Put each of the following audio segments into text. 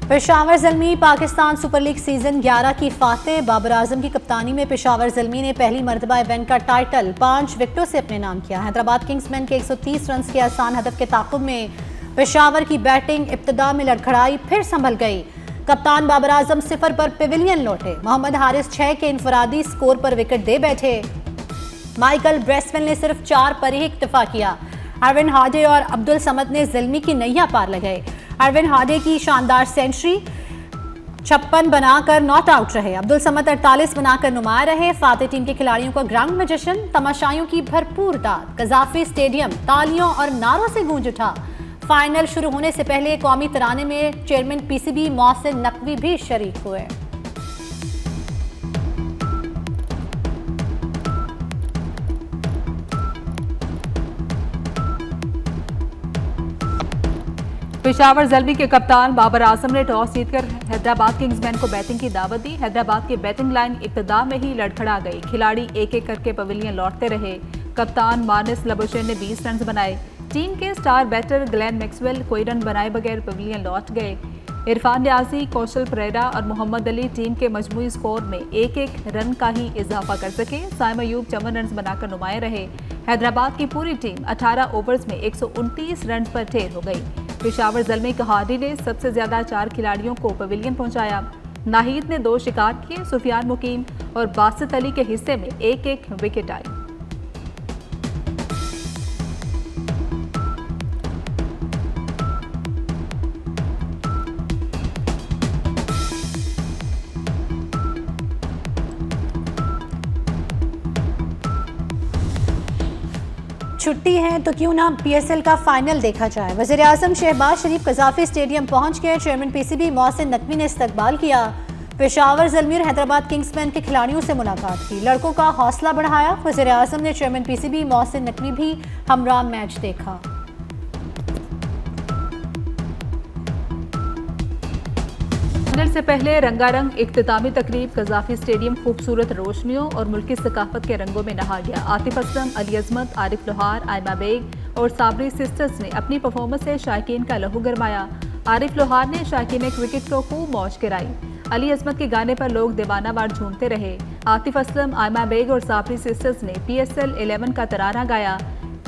Peshawar Zalmi Pakistan super league season 11 की फातेह। बाबर आजम की कप्तानी में पेशावर ज़ल्मी ने पहली मरतबा इवेंट का टाइटल 5 विकेटों से अपने नाम किया। हैदराबाद किंग्समैन के 130 रन के आसान हदफ के ताक़ुब में पेशावर की बैटिंग इब्तिदा में लड़खड़ाई, फिर संभल गई। कप्तान बाबर आजम 0 पर पेविलियन लौटे। मोहम्मद हारिस 6 के इनफरादी स्कोर पर विकेट दे बैठे। माइकल ब्रेसवेल ने सिर्फ 4 पर ही इक्तफा किया। अरविंद हाडे और अब्दुल समद ने ज़ल्मी की नैया पार लगाई। अरविंद हाडे की शानदार सेंचुरी 56 बनाकर नॉट आउट रहे। अब्दुल समद 48 बनाकर नुमाया रहे। फातेह टीम के खिलाड़ियों का ग्राउंड में जश्न, तमाशाइयों की भरपूर दाद। कज़ाफी स्टेडियम तालियों और नारों से गूंज उठा। फाइनल शुरू होने से पहले कौमी तराने में चेयरमैन पीसीबी मोहसिन नकवी भी शरीक हुए। पेशावर ज़ल्मी के कप्तान बाबर आजम ने टॉस जीतकर हैदराबाद किंग्समैन को बैटिंग की दावत दी। हैदराबाद की बैटिंग लाइन इब्तिदा में ही लड़खड़ा गई। खिलाड़ी एक एक करके पवेलियन लौटते रहे। कप्तान मानिस लबुशेन ने 20 रन बनाए। टीम के स्टार बैटर ग्लेन मैक्सवेल कोई रन बनाए बगैर पवेलियन लौट गए। इरफान न्याजी, कौशल परेरा और मोहम्मद अली टीम के मजमूई स्कोर में एक एक रन का ही इजाफा कर सके। साइम अयूब 54 रन बनाकर नुमाया रहे। हैदराबाद की पूरी टीम 18 ओवर्स में 129 रन पर ढेर हो गई। पेशावर ज़ल्मी कहारी ने सबसे ज्यादा 4 खिलाड़ियों को पवेलियन पहुंचाया। नाहिद ने 2 शिकार किए। सुफियान मुकीम और बासित अली के हिस्से में एक एक विकेट आई। छुट्टी है तो क्यों ना पीएसएल का फाइनल देखा जाए। वज़ीर आज़म शहबाज शरीफ कज़ाफी स्टेडियम पहुंच गए। चेयरमैन पीसीबी मोहसिन नकवी ने इस्तकबाल किया। पेशावर ज़ल्मी और हैदराबाद किंग्समैन के खिलाड़ियों से मुलाकात की, लड़कों का हौसला बढ़ाया। वज़ीर आज़म ने चेयरमैन पीसीबी मोहसिन नकवी भी हमरा मैच देखा। फाइनल से पहले रंगारंग इख्तितामी तकरीब। कज़ाफी स्टेडियम खूबसूरत रोशनियों और मुल्की सकाफत के रंगों में नहा गया। आतिफ असलम, अली अजमत, आरिफ लोहार, आयमा बेग और साबरी सिस्टर्स ने अपनी परफॉर्मेंस से शायकीन का लहू गरमाया। आरिफ लोहार ने शायकीन क्रिकेट को खूब मौज कराई। अली अजमत के गाने पर लोग दीवाना वार झूमते रहे। आतिफ असलम, आयमा बेग और साबरी सिस्टर्स ने PSL 11 का तराना गाया।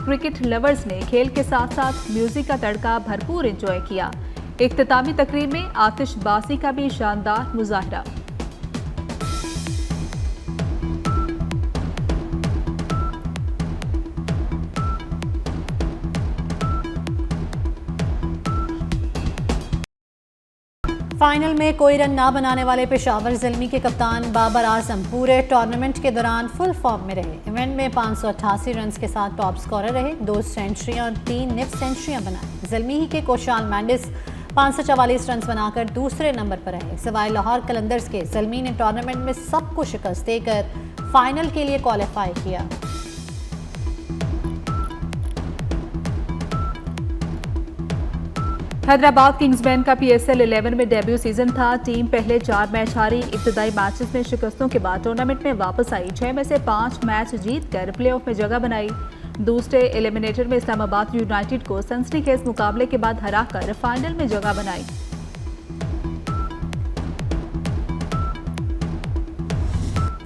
क्रिकेट लवर्स ने खेल के साथ साथ म्यूजिक का तड़का भरपूर एंजॉय किया। इख्तितामी तकरीब में आतिशबाजी का भी शानदार मुजाहरा। फाइनल में कोई रन ना बनाने वाले पेशावर ज़ल्मी के कप्तान बाबर आजम पूरे टूर्नामेंट के दौरान फुल फॉर्म में रहे। इवेंट में 588 रन के साथ टॉप स्कोरर रहे। 2 सेंचुरियां और 3 निफ सेंचुरियां बनाई। ज़ल्मी ही के कोशाल मैंडिस 544 रन बनाकर दूसरे नंबर पर रहे। सिवाय लाहौर कलंदर्स के ज़ल्मी ने टूर्नामेंट में सबको शिकस्त देकर फाइनल के लिए क्वालिफाई किया। हैदराबाद किंग्समैन का PSL 11 में डेब्यू सीजन था। टीम पहले 4 मैच हारी। इब्तिदाई मैचेस में शिकस्तों के बाद टूर्नामेंट में वापस आई। 6 में से 5 मैच जीतकर प्लेऑफ में जगह बनाई। दूसरे एलिमिनेटर में इस्लामाबाद यूनाइटेड को सनसनीखेज मुकाबले के बाद हराकर फाइनल में जगह बनाई।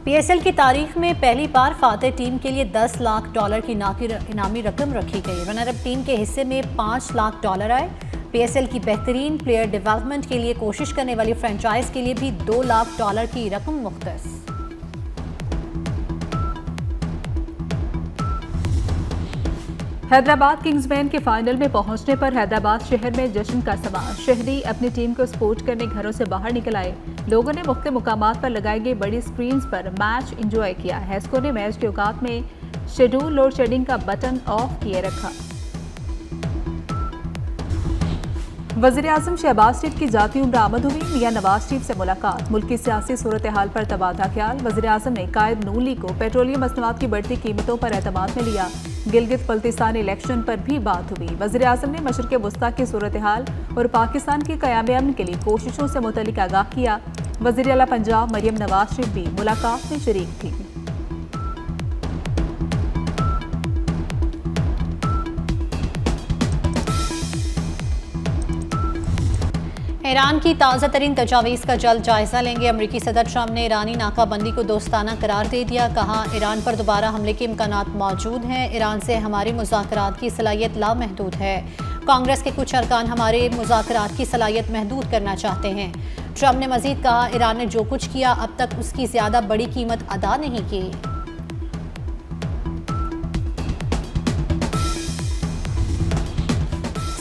PSL की तारीख में पहली बार फातेह टीम के लिए $10 लाख की इनामी रकम रखी गई। रनर अप टीम के हिस्से में $5 लाख आए। PSL की बेहतरीन प्लेयर डेवलपमेंट के लिए कोशिश करने वाली फ्रेंचाइज के लिए भी $2 लाख की रकम मुख्तस। हैदराबाद किंग्समैन के फाइनल में पहुंचने पर हैदराबाद शहर में जश्न का समा। शहरी अपनी टीम को सपोर्ट करने घरों से बाहर निकल आए। लोगों ने मुख्तलिफ मुकामात पर लगाई गई बड़ी स्क्रीन पर मैच एंजॉय किया। हैस्को ने मैच के औकात में शेड्यूल लोड शेडिंग का बटन ऑफ किए रखा। वज़ीर आज़म शहबाज शरीफ की जाती उम्र आमद हुई। मियां नवाज शरीफ से मुलाकात। मुल्की सियासी सूरत हाल पर तबादला ख्याल। वज़ीर आज़म ने कायद नून लीग को पेट्रोलियम मसनूआत की बढ़ती कीमतों पर एतमाद में लिया। गिलगित बल्तिस्तान इलेक्शन पर भी बात हुई। वज़ीर आज़म ने मशरिक़ वस्ता की सूरत हाल और पाकिस्तान की क़याम अमन के लिए कोशिशों से मुतल्लिक़ आगाह किया। वज़ीर आला पंजाब मरियम नवाज शरीफ भी मुलाकात में शरीक थी। ईरान की ताज़ा तरीन तजावीज़ का जल्द जायजा लेंगे। अमरीकी सदर ट्रंप ने ईरानी नाकाबंदी को दोस्ताना करार दे दिया। कहा, ईरान पर दोबारा हमले के इम्कानात मौजूद हैं। ईरान से हमारी मुज़ाकरात की सलाहियत लामहदूद है। कांग्रेस के कुछ अरकान हमारे मुज़ाकरात की सलाहियत महदूद करना चाहते हैं। ट्रंप ने मजीद कहा, ईरान ने जो कुछ किया अब तक उसकी ज़्यादा बड़ी कीमत अदा नहीं की।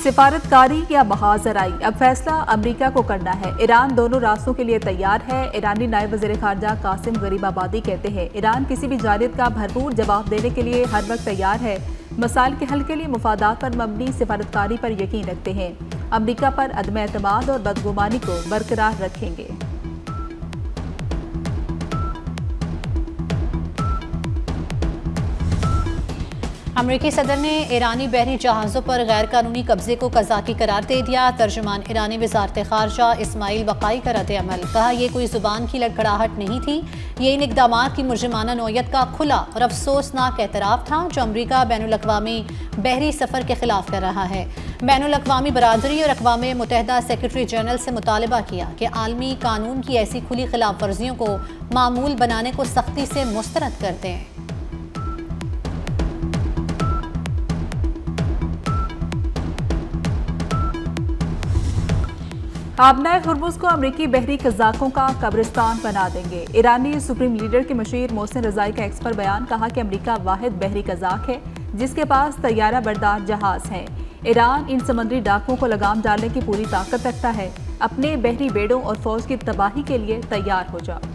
सिफारतकारी या महाजराई, अब फैसला अमेरिका को करना है। ईरान दोनों रास्तों के लिए तैयार है। ईरानी नायब वज़ीर ख़ारजा कासिम गरीबाबादी कहते हैं, ईरान किसी भी जानिब का भरपूर जवाब देने के लिए हर वक्त तैयार है। मसाइल के हल के लिए मुफादात पर मबनी सिफारतकारी पर यकीन रखते हैं। अमेरिका पर अदम एतमाद और बदगुमानी को बरकरार रखेंगे। अमरीकी सदर ने ईरानी बहरी जहाज़ों पर गैर कानूनी कब्जे को कज़ाकी करार दे दिया। तर्जुमान ईरानी वज़ारत ख़ारजा इस्माइल वक़ाई का रद्द-ए-अमल। कहा, यह कोई ज़ुबान की लड़खड़ाहट नहीं थी, ये इन इक़दामात की मुजरिमाना नौयत का खुला और अफसोसनाक एतराफ़ था जो अमरीका बैनुल-अक़वामी बहरी सफ़र के ख़िलाफ़ कर रहा है। बैनुल-अक़वामी बरादरी और अक़वाम मुत्तहिदा सेक्रेटरी जनरल से मुतालबा किया कि आलमी कानून की ऐसी खुली खिलाफ वर्जियों को मामूल बनाने को सख्ती से मुस्तरद कर दें। आबनाए हुर्मुज़ को अमरीकी बहरी कज़ाकों का कब्रिस्तान बना देंगे। ईरानी सुप्रीम लीडर के मशीर मोहसिन रज़ाई का एक्स पर बयान। कहा कि अमरीका वाहिद बहरी कज़ाक है जिसके पास तैयारा बरदार जहाज़ हैं। ईरान इन समंदरी डाकुओं को लगाम डालने की पूरी ताकत रखता है। अपने बहरी बेड़ों और फौज की तबाही के लिए तैयार हो जाओ।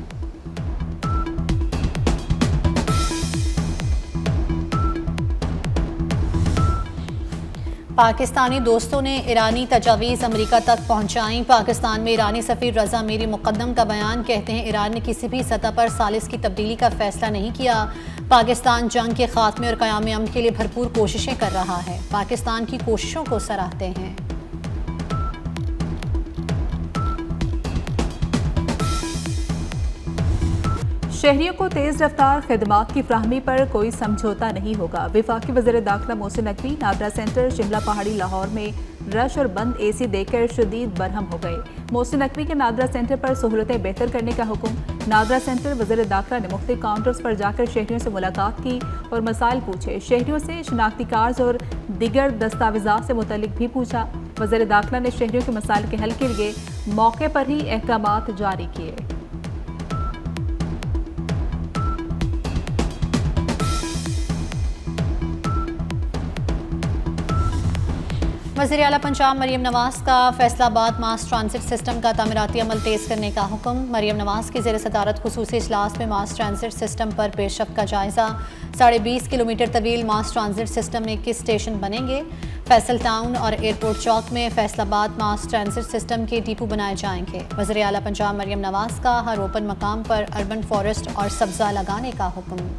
पाकिस्तानी दोस्तों ने ईरानी तजावीज़ अमेरिका तक पहुंचाई। पाकिस्तान में ईरानी सफ़ीर रज़ा मीरी मुक़द्दम का बयान। कहते हैं, ईरान ने किसी भी सतह पर सालिस की तब्दीली का फैसला नहीं किया। पाकिस्तान जंग के खात्मे और क़याम अमन के लिए भरपूर कोशिशें कर रहा है। पाकिस्तान की कोशिशों को सराहते हैं। शहरियों को तेज़ रफ्तार खिदमात की फ्राहमी पर कोई समझौता नहीं होगा। वफाकी वज़ीर दाखिला मोहसिन नकवी नादरा सेंटर शिमला पहाड़ी लाहौर में रश और बंद AC देकर शदीद बरहम हो गए। मोहसिन नकवी के नादरा सेंटर पर सहूलतें बेहतर करने का हुक्म। नादरा सेंटर वज़ीर दाखिला ने मुख्तलिफ काउंटर्स पर जाकर शहरियों से मुलाकात की और मसाइल पूछे। शहरियों से शनाख्ती कार्ड और दीगर दस्तावेज़ात से मुतल्लिक भी पूछा। वज़ीर दाखिला ने शहरियों के मसाइल के हल के लिए मौके पर ही अहकामात जारी किए। वज़ीर आला पंजाब मरियम नवाज का फैसलाबाद मास ट्रांजिट सिस्टम का तामीराती अमल तेज़ करने का हुक्म। मरियम नवाज की ज़ेर सदारत खुसूसी इजलास में मास ट्रांजिट सिस्टम पर पेशरफ्त का जायज़ा। 20.5 किलोमीटर तवील मास ट्रांजिट सिस्टम में 21 स्टेशन बनेंगे। फैसल टाउन और एयरपोर्ट चौक में फैसलाबाद मास ट्रांजिट सिस्टम के डिपो बनाए जाएंगे। वज़ीर आला पंजाब मरियम नवाज का हर ओपन मकाम पर अर्बन फॉरेस्ट और सब्ज़ा लगाने का हुक्म।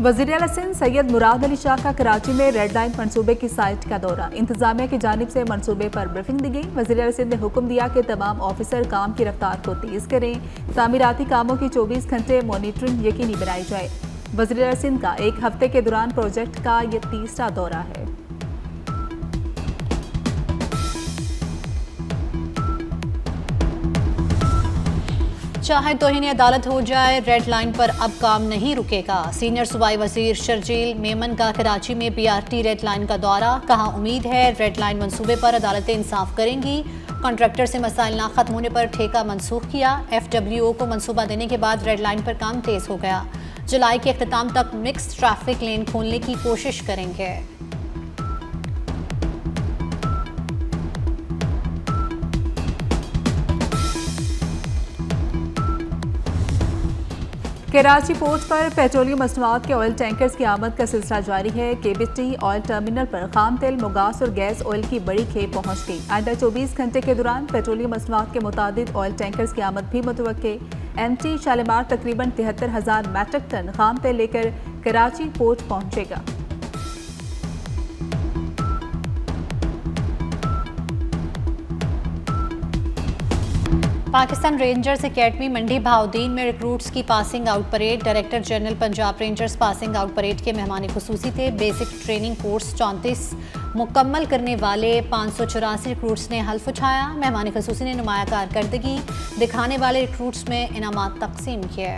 वज़ीर आला सिंध सैयद मुराद अली शाह का कराची में रेड लाइन मनसूबे की साइट का दौरा। इंतजामिया की जानिब से मनसूबे पर ब्रीफिंग दी गई। वज़ीर आला सिंध ने हुक्म दिया कि तमाम ऑफिसर काम की रफ्तार को तेज़ करें। तामीराती कामों की 24 घंटे मॉनिटरिंग यकीनी बनाई जाए। वज़ीर आला सिंध का एक हफ्ते के दौरान प्रोजेक्ट का यह तीसरा दौरा है। चाहे तौहीन अदालत हो जाए, रेड लाइन पर अब काम नहीं रुकेगा। सीनियर सूबाई वजीर शर्जील मेमन का कराची में BRT रेड लाइन का दौरा। कहा, उम्मीद है रेड लाइन मंसूबे पर अदालतें इंसाफ करेंगी। कॉन्ट्रैक्टर से मसाइल ना खत्म होने पर ठेका मनसूख किया। FWO को मनसूबा देने के बाद रेड लाइन पर काम तेज हो गया। जुलाई के अख्ताम तक मिक्स ट्रैफिक लेन खोलने की कोशिश करेंगे। कराची पोर्ट पर पेट्रोलियम मसनूआत के ऑयल टैंकर्स की आमद का सिलसिला जारी है। KBT ऑयल टर्मिनल पर खाम तेल, मुगास और गैस ऑयल की बड़ी खेप पहुंच गई। आइंदा 24 घंटे के दौरान पेट्रोलियम मसनूआत के मुतादिद ऑयल टैंकर्स की आमद भी मुतवक्के। MT शालीमार तकरीबन 73,000 मैट्रिक टन खाम तेल लेकर कराची पोर्ट पहुंचेगा। पाकिस्तान रेंजर्स एकेडमी मंडी बहाउद्दीन में रिक्रूट्स की passing out parade. Director general Punjab rangers passing out parade के मेहमान खुसूसी थे। बेसिक ट्रेनिंग कोर्स 34 मुकम्मल करने वाले 584 रिक्रूट्स ने हल्फ उठाया। मेहमान खुसूसी ने नुमाया कारकर्दगी दिखाने वाले रिक्रूट्स में इनामात तकसीम किए।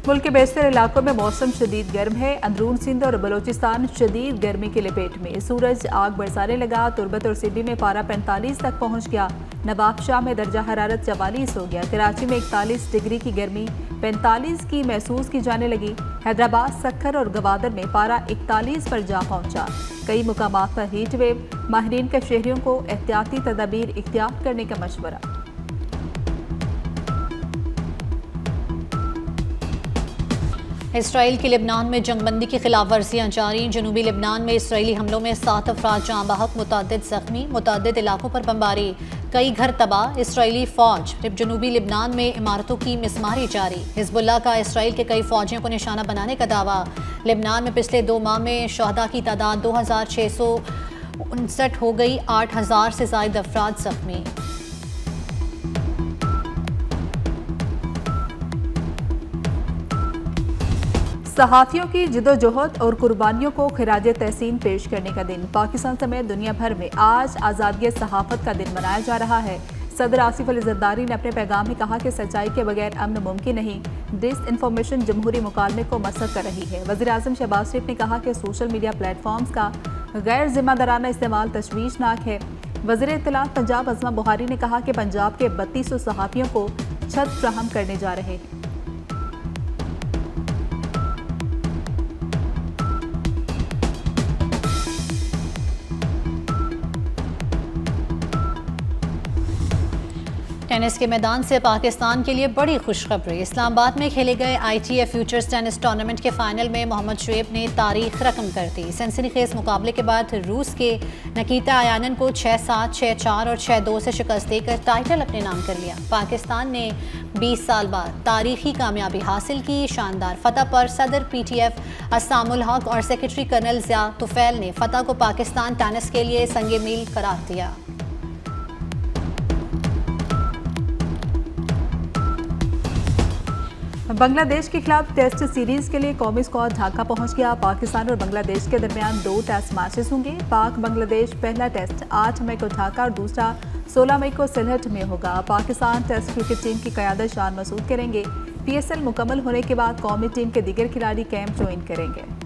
मुल्क के बेशतर इलाकों में मौसम शदीद गर्म है। अंदरून सिंध और बलोचिस्तान शदीद गर्मी की लपेट में। सूरज आग बरसाने लगा। तुर्बत और सिडनी में पारा 45 तक पहुंच गया। नवाबशाह में दर्जा हरारत 44 हो गया। कराची में 41 डिग्री की गर्मी 45 की महसूस की जाने लगी। हैदराबाद, सक्खर और गवादर में पारा 41 पर जा पहुंचा। कई मुकामात पर हीट वेव। माहिरीन का शहरियों को एहतियाती तदाबीर इख्तियार करने का मशवरा। इसराइल की लेबनान में जंगबंदी की खिलाफ वर्जियाँ जारी। जनूबी लेबनान में इसराइली हमलों में 7 अफराद जाँ बहक, मुतअद्दिद जख्मी। मुतअद्दिद इलाकों पर बमबारी, कई घर तबाह। इसराइली फौज जनूबी लेबनान में इमारतों की मिसमारी जारी। हिजबुल्लाह का इसराइल के कई फौजियों को निशाना बनाने का दावा। लेबनान में पिछले 2 माह में शहदा की तादाद 2659 हो गई। 8000 से ज़ायद अफराद जख्मी। सहाफ़ियों की जिदोजहद और कुर्बानियों को खिराज तहसीन पेश करने का दिन। पाकिस्तान समेत दुनिया भर में आज आज़ादी सहाफ़त का दिन मनाया जा रहा है। सदर आसिफ अली ज़रदारी ने अपने पैगाम में कहा कि सच्चाई के बगैर अमन मुमकिन नहीं। डिसइंफॉर्मेशन जमहूरी मुकालमे को मसद कर रही है। वज़ीर आज़म शहबाज शरीफ ने कहा कि सोशल मीडिया प्लेटफॉर्म्स का गैर जिम्मेदाराना इस्तेमाल तशवीशनाक है। वज़ीर इत्तलात पंजाब अज़मा बुहारी ने कहा कि पंजाब के 3200 सहाफ़ियों को छत फ्राहम करने जा रहे हैं। टेनिस के मैदान से पाकिस्तान के लिए बड़ी खुशखबरी। इस्लामाबाद में खेले गए ITF फ्यूचर्स टेनिस टूर्नामेंट के फाइनल में मोहम्मद शुएब ने तारीख रकम कर दी। सनसनीखेज मुकाबले के बाद रूस के निकिता आयानन को 6-7, 6-4 और 6-2 से शिकस्त देकर टाइटल अपने नाम कर लिया। पाकिस्तान ने 20 साल बाद तारीखी कामयाबी हासिल की। शानदार फतह पर सदर PTF असामुल हक और सेक्रेटरी कर्नल ज़िया तुफैल ने फतह को पाकिस्तान टेनिस के लिए संगे मील करार दिया। बांग्लादेश के खिलाफ टेस्ट सीरीज के लिए कौमी स्क्वाड ढाका पहुंच गया। पाकिस्तान और बांग्लादेश के दरमियान 2 टेस्ट मैचेस होंगे। पाक बांग्लादेश पहला टेस्ट 8 मई को ढाका और दूसरा 16 मई को सिलहट में होगा। पाकिस्तान टेस्ट क्रिकेट टीम की क़यादत शान मसूद करेंगे। PSL मुकम्मल होने के बाद कौमी टीम के दीगर खिलाड़ी कैंप ज्वाइन करेंगे।